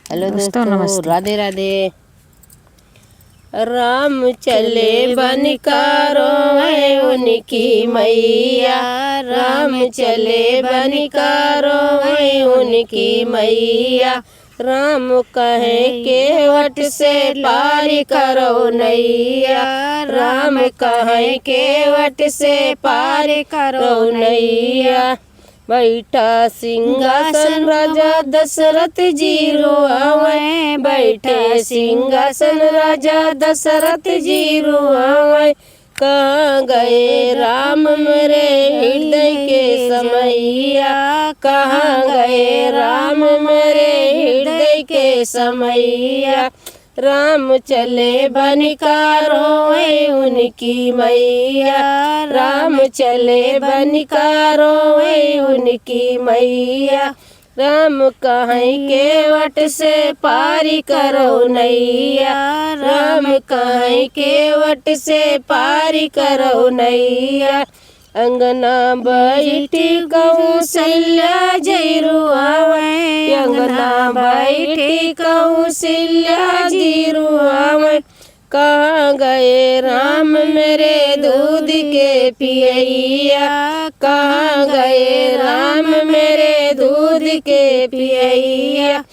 Hello दोस्तों, नमस्ते। राधे राधे। राम चले बनिकारो है उनकी मैया, राम चले बनिकारो है उनकी मैया। राम कहे के वट से पार करो नैया, राम कहे के वट से पार करो नैया। बैठा सिंहासन राजा दशरथ जी रोआवे, बैठे सिंहासन राजा दशरथ जी रोआवे। कहाँ गए राम मेरे हृदय के समैया, कहाँ गए राम मेरे हृदय के समैया। राम चले बनिकारो है उनकी मैया, राम चले बनिकारो है उनकी मैया। राम कहीं के वट से पारी करो नैया, राम कहीं के वट से पारी करो नैया। अंगना बैठी कौशल्या जी रुआवे, अंगना बैठी कौशल्या जी रुआवे। कहाँ गए राम मेरे दूध के पियैया, कहाँ गए राम मेरे दूध के पियैया।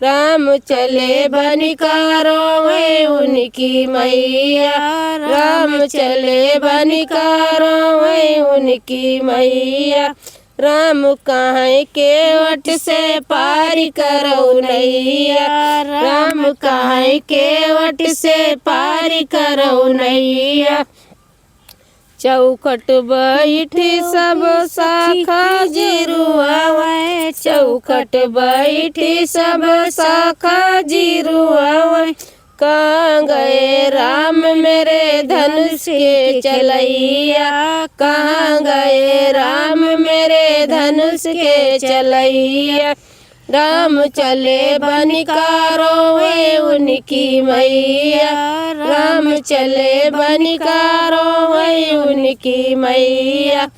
राम चले बनिकारो है उनकी मैया, राम चले बनिकारो है उनकी मैया। राम कहाँ के वट से पार करो नैया, राम कहाँ के वट से पार करो नैया। चौखट बैठी सब शाखा जी रुआवे, चौखट बैठी सब शाखा जी रुआवे। कहाँ गए राम मेरे धनुष के चलैया, कहाँ गए राम मेरे धनुष के चलैया। राम चले बनिकारो है उनकी मैया, राम चले बनिकारो है उनकी मैया।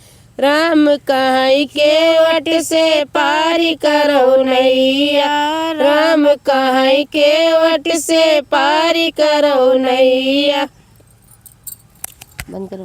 राम कहीं के वट से पार करो नैया, राम कहीं के वट से पार करो नैया। बंद करो।